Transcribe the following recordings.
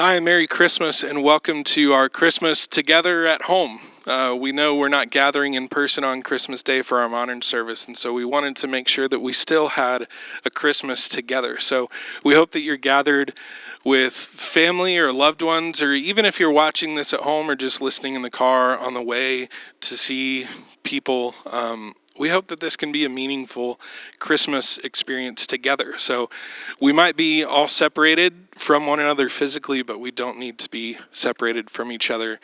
Hi, Merry Christmas, and welcome to our Christmas Together at Home. We know we're not gathering in person on Christmas Day for our modern service, and so we wanted to make sure that we still had a Christmas together. So we hope that you're gathered with family or loved ones, or even if you're watching this at home or just listening in the car on the way to see people. We hope that this can be a meaningful Christmas experience together. So we might be all separated from one another physically, but we don't need to be separated from each other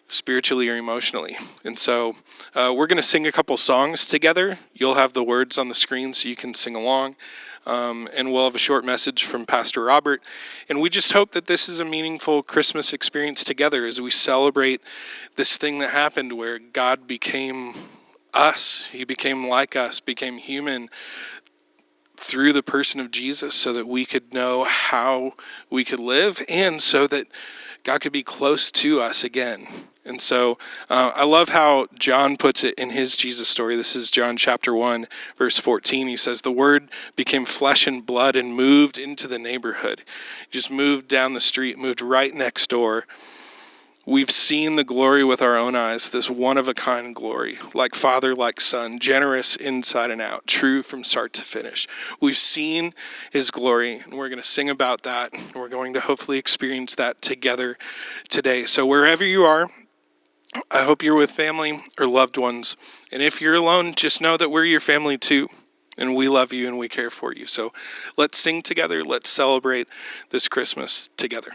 spiritually or emotionally. And so we're going to sing a couple songs together. You'll have the words on the screen so you can sing along. And we'll have a short message from Pastor Robert. And we just hope that this is a meaningful Christmas experience together as we celebrate this thing that happened where God became us. He became like us, became human through the person of Jesus so that we could know how we could live and so that God could be close to us again. And so I love how John puts it in his Jesus story. This is John chapter 1, verse 14. He says, "The Word became flesh and blood and moved into the neighborhood." He just moved down the street, moved right next door. We've seen the glory with our own eyes, this one-of-a-kind glory, like Father, like Son, generous inside and out, true from start to finish. We've seen His glory, and we're going to sing about that, and we're going to hopefully experience that together today. So wherever you are, I hope you're with family or loved ones, and if you're alone, just know that we're your family too, and we love you and we care for you. So let's sing together, let's celebrate this Christmas together.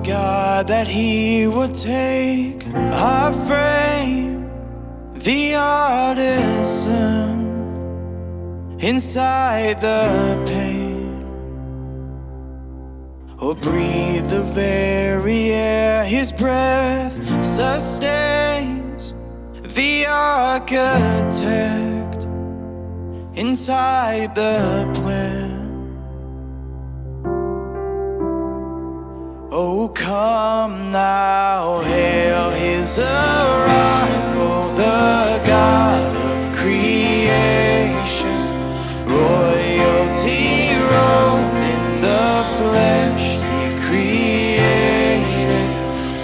God, that He would take our frame, the artisan, inside the pain, or breathe the very air His breath sustains, the architect, inside the plan. Oh, come now, hail His arrival, the God of creation. Royalty robed in the flesh He created.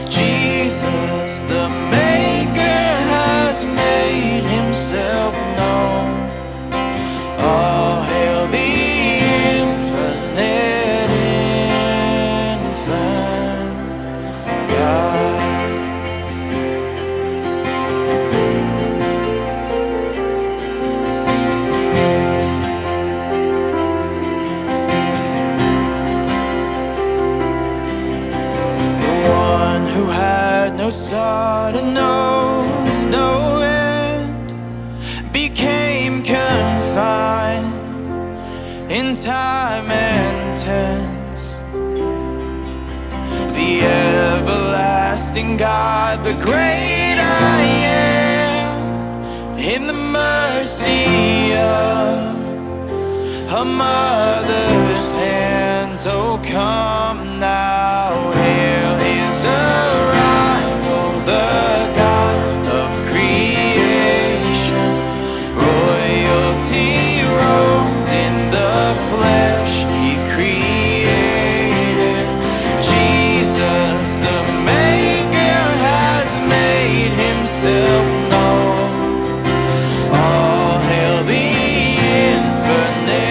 Jesus, the Maker, has made Himself known. All hail the infinite no start and knows no end, became confined in time and tense. The everlasting God, the great I am, in the mercy of a mother's hands. Oh, come now, hail His arrival, the God of creation. Royalty robed in the flesh He created. Jesus, the Maker, has made Himself known. All hail the infinite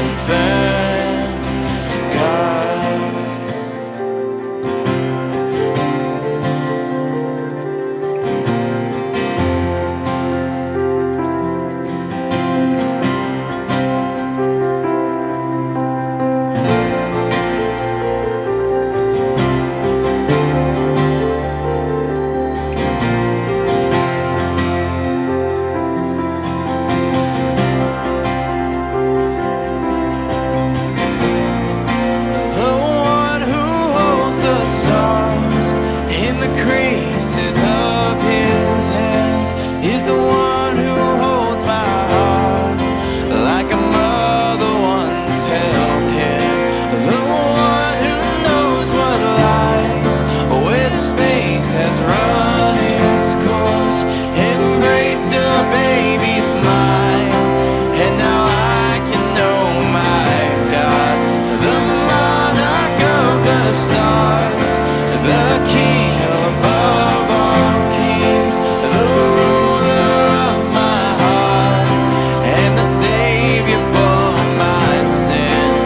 infant God. held him, the one who knows what lies with space has run its course, embraced a baby's mind, and now I can know my God, the monarch of the stars, the King above all kings, the ruler of my heart, and the Savior for my sins.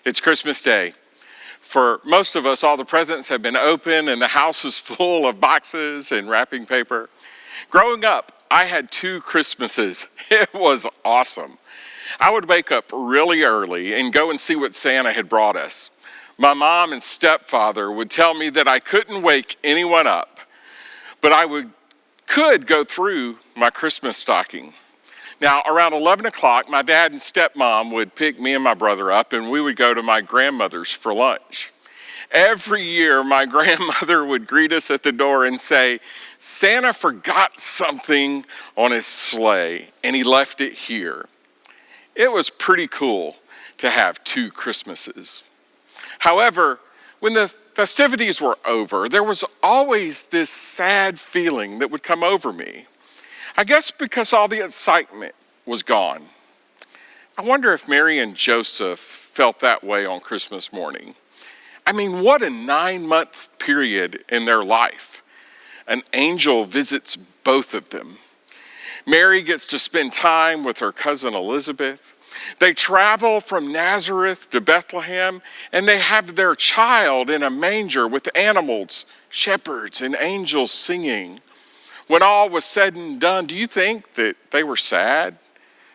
It's Christmas Day. For most of us, all the presents have been opened and the house is full of boxes and wrapping paper. Growing up, I had 2 Christmases. It was awesome. I would wake up really early and go and see what Santa had brought us. My mom and stepfather would tell me that I couldn't wake anyone up, but I could go through my Christmas stocking. Now, around 11 o'clock, my dad and stepmom would pick me and my brother up, and we would go to my grandmother's for lunch. Every year, my grandmother would greet us at the door and say, "Santa forgot something on his sleigh, and he left it here." It was pretty cool to have 2 Christmases. However, when the festivities were over, there was always this sad feeling that would come over me. I guess because all the excitement was gone. I wonder if Mary and Joseph felt that way on Christmas morning. I mean, what a 9-month period in their life. An angel visits both of them. Mary gets to spend time with her cousin Elizabeth. They travel from Nazareth to Bethlehem, and they have their child in a manger with animals, shepherds, and angels singing. When all was said and done, do you think that they were sad,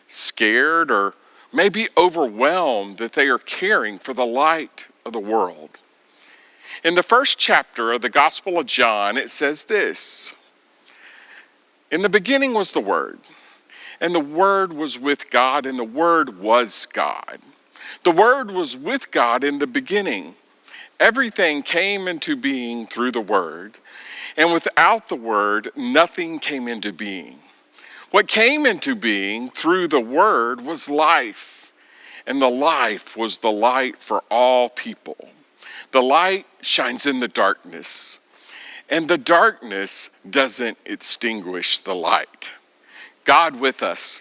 scared, or maybe overwhelmed that they are caring for the light of the world? In the first chapter of the Gospel of John, it says this: "In the beginning was the Word, and the Word was with God, and the Word was God. The Word was with God in the beginning. Everything came into being through the Word, and without the Word, nothing came into being. What came into being through the Word was life, and the life was the light for all people. The light shines in the darkness, and the darkness doesn't extinguish the light." God with us.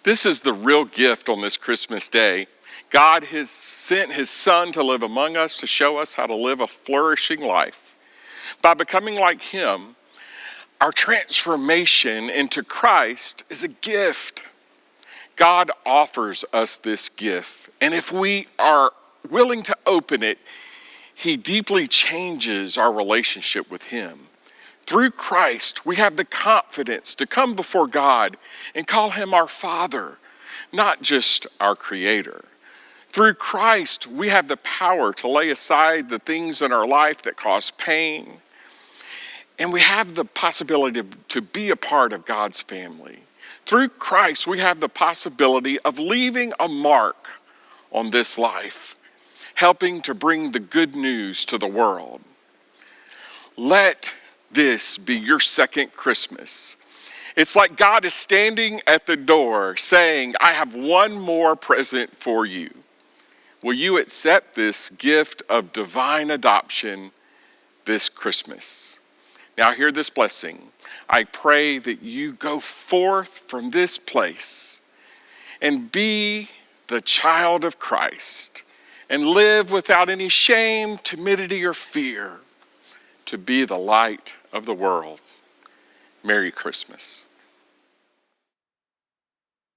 This is the real gift on this Christmas day. God has sent his Son to live among us to show us how to live a flourishing life. By becoming like him, our transformation into Christ is a gift. God offers us this gift, and if we are willing to open it, he deeply changes our relationship with him. Through Christ, we have the confidence to come before God and call him our Father, not just our Creator. Through Christ, we have the power to lay aside the things in our life that cause pain, and we have the possibility to be a part of God's family. Through Christ, we have the possibility of leaving a mark on this life, helping to bring the good news to the world. Let this be your second Christmas. It's like God is standing at the door saying, "I have one more present for you." Will you accept this gift of divine adoption this Christmas? Now hear this blessing. I pray that you go forth from this place and be the child of Christ and live without any shame, timidity, or fear, to be the light of the world. Merry Christmas.